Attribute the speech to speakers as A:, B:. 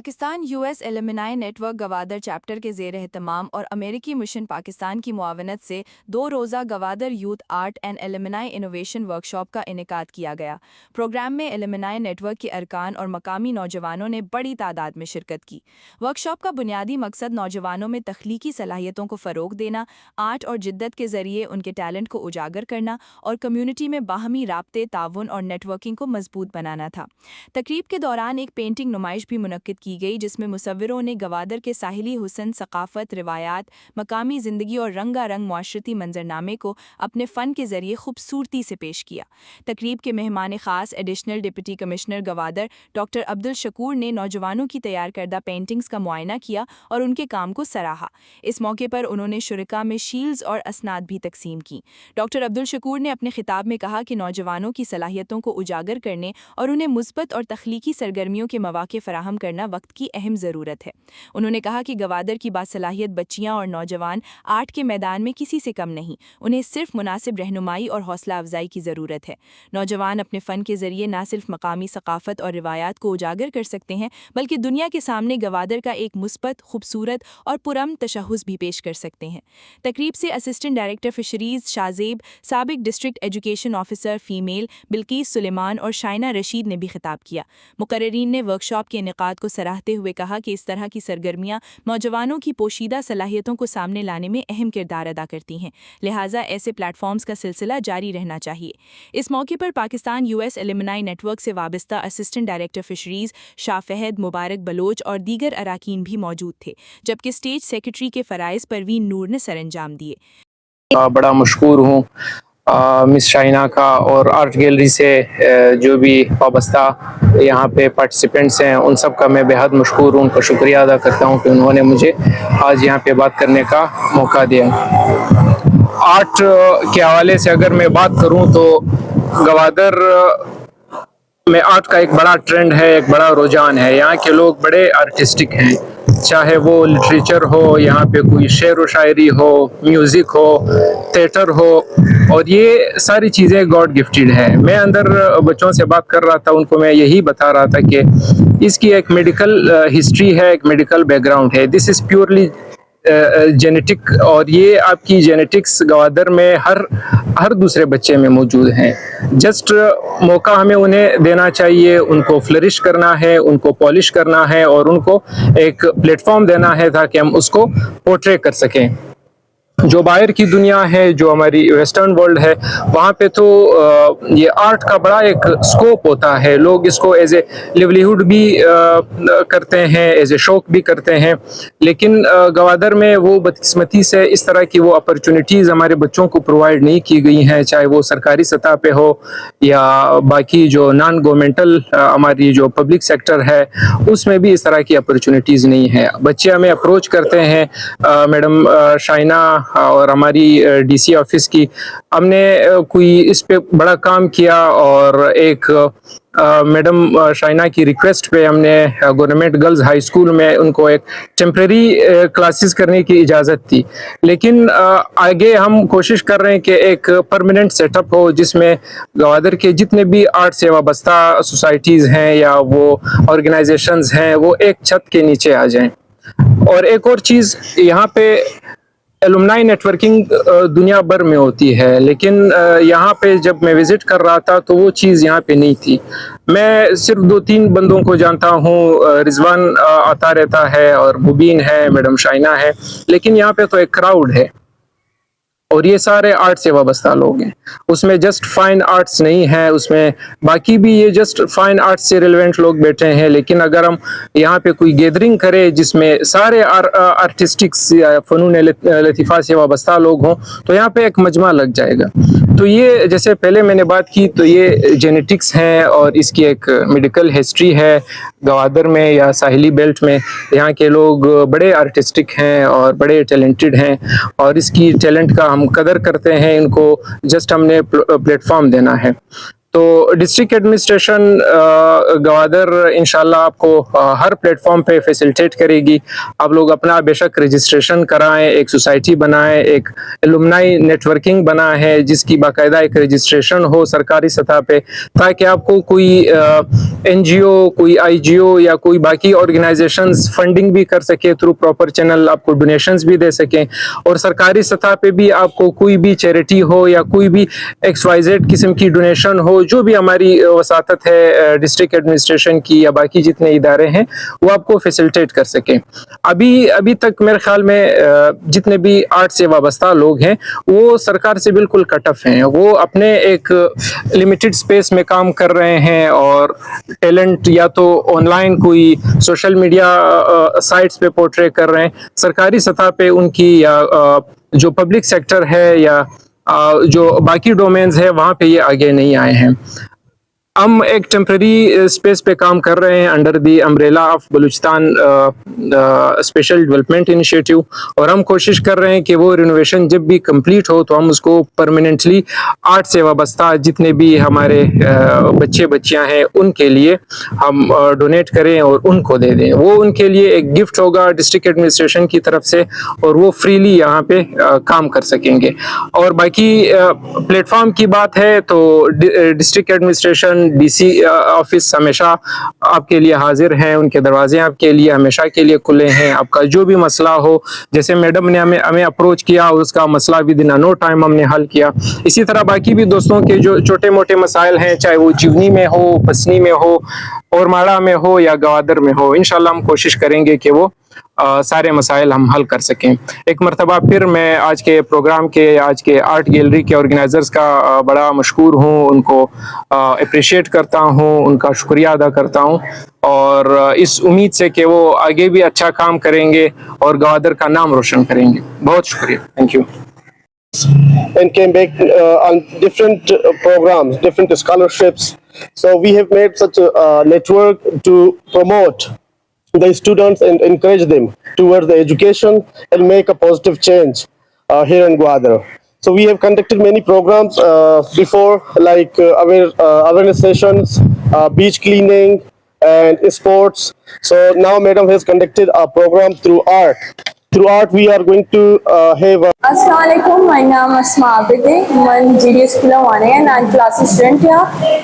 A: Pakistan U S alumni network Gwadar chapter کے زیر اہتمام اور امریکی مشن پاکستان کی معاونت سے 2 روزہ Gwadar youth art and ایلومنائی innovation workshop کا انعقاد کیا گیا۔ پروگرام میں ایلومنائی نیٹ ورک کے ارکان اور مقامی نوجوانوں نے بڑی تعداد میں شرکت کی۔ ورکشاپ کا بنیادی مقصد نوجوانوں میں تخلیقی صلاحیتوں کو فروغ دینا، آرٹ اور جدت کے ذریعے ان کے ٹیلنٹ کو اجاگر کرنا اور کمیونٹی میں باہمی رابطے، تعاون اور نیٹ ورکنگ کو مضبوط بنانا تھا۔ تقریب کے دوران ایک پینٹنگ نمائش بھی منعقد کی گئی جس میں مصوروں نے گوادر کے ساحلی حسن، ثقافت، روایات، مقامی زندگی اور رنگا رنگ معاشرتی منظرنامے کو اپنے فن کے ذریعے خوبصورتی سے پیش کیا۔ تقریب کے مہمان خاص additional deputy commissioner Gwadar doctor Abdul Shakoor نے نوجوانوں کی تیار کردہ پینٹنگز کا معائنہ کیا اور ان کے کام کو سراہا۔ اس موقع پر انہوں نے شرکاء میں شیلڈز اور اسناد بھی تقسیم کی۔ ڈاکٹر عبدالشکور نے اپنے خطاب میں کہا کہ نوجوانوں کی صلاحیتوں کو اجاگر کرنے اور انہیں مثبت اور تخلیقی سرگرمیوں کے مواقع فراہم کرنا وقت کی اہم ضرورت ہے۔ انہوں نے کہا کہ گوادر کی باصلاحیت بچیاں اور نوجوان آرٹ کے میدان میں کسی سے کم نہیں، انہیں صرف مناسب رہنمائی اور حوصلہ افزائی کی ضرورت ہے۔ نوجوان اپنے فن کے ذریعے نہ صرف مقامی ثقافت اور روایات کو اجاگر کر سکتے ہیں بلکہ دنیا کے سامنے گوادر کا ایک مثبت، خوبصورت اور پرامن تشخص بھی پیش کر سکتے ہیں۔ تقریب سے اسسٹنٹ ڈائریکٹر فشریز شازیب، سابق district education officer female Bilquis Suleman اور شائنہ رشید نے بھی خطاب کیا۔ مقررین نے ورکشاپ کے انعقاد کو سراہتے ہوئے کہا کہ اس طرح کی سرگرمیاں نوجوانوں کی پوشیدہ صلاحیتوں کو سامنے لانے میں اہم کردار ادا کرتی ہیں، لہٰذا ایسے پلیٹ فارمز کا سلسلہ جاری رہنا چاہیے۔ اس موقع پر Pakistan U S alumni network سے وابستہ assistant director fisheries Shah Fahad, Mubarak Baloch اور دیگر اراکین بھی موجود تھے، جبکہ اسٹیج سیکرٹری کے فرائض پروین نور نے سر انجام دیے۔
B: بڑا مشکور ہوں مس شائنہ کا اور آرٹ گیلری سے جو بھی وابستہ یہاں پہ پارٹیسپینٹس ہیں ان سب کا میں بہت مشکور ہوں، ان کا شکریہ ادا کرتا ہوں کہ انہوں نے مجھے آج یہاں پہ بات کرنے کا موقع دیا۔ آرٹ کے حوالے سے اگر میں بات کروں تو گوادر میں آرٹ کا ایک بڑا ٹرینڈ ہے، ایک بڑا رجحان ہے۔ یہاں کے لوگ بڑے آرٹسٹک ہیں، چاہے وہ لٹریچر ہو، یہاں پہ کوئی شعر و شاعری ہو، میوزک ہو، تھیٹر ہو، اور یہ ساری چیزیں گاڈ گفٹیڈ ہے۔ میں اندر بچوں سے بات کر رہا تھا، ان کو میں یہی بتا رہا تھا کہ اس کی ایک میڈیکل ہسٹری ہے، ایک میڈیکل بیک گراؤنڈ ہے۔ دس از پیورلی جینیٹک، اور یہ آپ کی جینیٹکس گوادر میں ہر دوسرے بچے میں موجود ہیں۔ جسٹ موقع ہمیں انہیں دینا چاہیے، ان کو فلرش کرنا ہے، ان کو پالش کرنا ہے اور ان کو ایک پلیٹ فارم دینا ہے تاکہ ہم اس کو پورٹرے کر سکیں۔ جو باہر کی دنیا ہے، جو ہماری ویسٹرن ورلڈ ہے، وہاں پہ تو یہ آرٹ کا بڑا ایک سکوپ ہوتا ہے، لوگ اس کو ایز اے لیولیہوڈ بھی کرتے ہیں، ایز اے شوق بھی کرتے ہیں، لیکن گوادر میں وہ بدقسمتی سے اس طرح کی وہ اپرچونٹیز ہمارے بچوں کو پرووائڈ نہیں کی گئی ہیں، چاہے وہ سرکاری سطح پہ ہو یا باقی جو نان گورنمنٹل ہماری جو پبلک سیکٹر ہے اس میں بھی اس طرح کی اپرچونٹیز نہیں ہیں۔ بچے ہمیں اپروچ کرتے ہیں، میڈم شائنہ اور ہماری ڈی سی آفس کی، ہم نے کوئی اس پہ بڑا کام کیا اور ایک میڈم شائنہ کی ریکویسٹ پہ ہم نے گورنمنٹ گرلز ہائی اسکول میں ان کو ایک ٹیمپریری کلاسز کرنے کی اجازت دی، لیکن آگے ہم کوشش کر رہے ہیں کہ ایک پرماننٹ سیٹ اپ ہو جس میں گوادر کے جتنے بھی آرٹ سے وابستہ سوسائٹیز ہیں یا وہ آرگنائزیشنز ہیں وہ ایک چھت کے نیچے آ جائیں۔ اور ایک اور چیز، یہاں پہ ایلومنائی نیٹ ورکنگ دنیا بھر میں ہوتی ہے، لیکن یہاں پہ جب میں وزٹ کر رہا تھا تو وہ چیز یہاں پہ نہیں تھی۔ میں صرف 2-3 بندوں کو جانتا ہوں، رضوان آتا رہتا ہے اور مبین ہے، میڈم شائنہ ہے، لیکن یہاں پہ تو ایک کراؤڈ ہے اور یہ سارے آرٹ سے وابستہ لوگ ہیں۔ اس میں جسٹ فائن آرٹس نہیں ہے، اس میں باقی بھی یہ جسٹ فائن آرٹس سے ریلیونٹ لوگ بیٹھے ہیں، لیکن اگر ہم یہاں پہ کوئی گیدرنگ کرے جس میں سارے آرٹسٹکس یا فنون لطیفہ سے وابستہ لوگ ہوں تو یہاں پہ ایک مجمع لگ جائے گا۔ تو یہ جیسے پہلے میں نے بات کی تو یہ جینیٹکس ہیں اور اس کی ایک میڈیکل ہسٹری ہے۔ گوادر میں یا ساحلی بیلٹ میں یہاں کے لوگ بڑے آرٹسٹک ہیں اور بڑے ٹیلنٹڈ ہیں، اور اس کی ٹیلنٹ کا ہم قدر کرتے ہیں، ان کو جسٹ ہم نے پلیٹ فارم دینا ہے۔ تو ڈسٹرکٹ ایڈمنسٹریشن گوادر انشاءاللہ آپ کو ہر پلیٹ فارم پہ فیسلٹیٹ کرے گی. آپ لوگ اپنا بے شک رجسٹریشن کرائیں, ایک سوسائٹی بنائیں, ایک الومنائی نیٹ ورکنگ بنا ہے جس کی باقاعدہ ایک رجسٹریشن ہو سرکاری سطح پہ, تاکہ آپ کو کوئی این جی او, کوئی آئی جی او یا کوئی باقی آرگنائزیشنز فنڈنگ بھی کر سکے تھرو پراپر چینل, آپ کو ڈونیشنز بھی دے سکیں. اور سرکاری سطح پہ بھی آپ کو کوئی بھی چیریٹی ہو یا کوئی بھی ایکس وائی زیڈ قسم کی ڈونیشن ہو, جو بھی ہماری وساطت ہے ڈسٹرکٹ ایڈمنسٹریشن کی یا باقی جتنے ادارے ہیں, وہ آپ کو فیسلٹیٹ کر سکیں. ابھی تک میرے خیال میں جتنے بھی آرٹ سے وابستہ لوگ ہیں وہ سرکار سے بالکل کٹ آف ہیں. وہ اپنے ایک لمیٹڈ اسپیس میں کام کر رہے ہیں اور ٹیلنٹ یا تو آن لائن کوئی سوشل میڈیا سائٹس پہ پورٹرے کر رہے ہیں. سرکاری سطح پہ ان کی یا جو پبلک سیکٹر ہے یا جو باقی ڈومینز ہے وہاں پہ یہ آگے نہیں آئے ہیں. ہم ایک ٹیمپرری اسپیس پہ کام کر رہے ہیں under the umbrella of Balochistan special development initiative, اور ہم کوشش کر رہے ہیں کہ وہ رینوویشن جب بھی کمپلیٹ ہو تو ہم اس کو پرماننٹلی آرٹ سے وابستہ جتنے بھی ہمارے بچے بچیاں ہیں ان کے لیے ہم ڈونیٹ کریں اور ان کو دے دیں. وہ ان کے لیے ایک گفٹ ہوگا ڈسٹرکٹ ایڈمنسٹریشن کی طرف سے, اور وہ فریلی یہاں پہ کام کر سکیں گے. اور باقی پلیٹ فارم کی بات ہے تو district administration D C office ہمیشہ آپ کے لیے حاضر ہیں, ان کے دروازے آپ کے لیے ہمیشہ کے لیے کھلے ہیں. آپ کا جو بھی مسئلہ ہو, جیسے میڈم نے ہمیں اپروچ کیا اور اس کا مسئلہ ود ان نو ٹائم ہم نے حل کیا, اسی طرح باقی بھی دوستوں کے جو چھوٹے موٹے مسائل ہیں, چاہے وہ جیونی میں ہو, پسنی میں ہو, اور ماڑا میں ہو یا گوادر میں ہو, انشاءاللہ ہم کوشش کریں گے کہ وہ سارے مسائل ہم حل کر سکیں. ایک مرتبہ پھر میں آج کے پروگرام کے, آج کے آرٹ گیلری کے آرگنائزرز کا بڑا مشکور ہوں, ان کو اپریشیٹ کرتا ہوں, ان کا شکریہ ادا کرتا ہوں, اور اس امید سے کہ وہ آگے بھی اچھا کام کریں گے اور گوادر کا نام روشن کریں گے. بہت شکریہ, thank you.
C: And came back on different programs, different scholarships. So we have made such a network to promote the students and encourage them towards the education and make a positive change here in Gwadar. So we have conducted many programs before, like awareness sessions, beach cleaning, and sports. So now Madam has conducted a program through art. Through art, we are going to have a...
D: Assalamu alaikum. My name is Asma Abide. I'm GD school one and I'm class student here.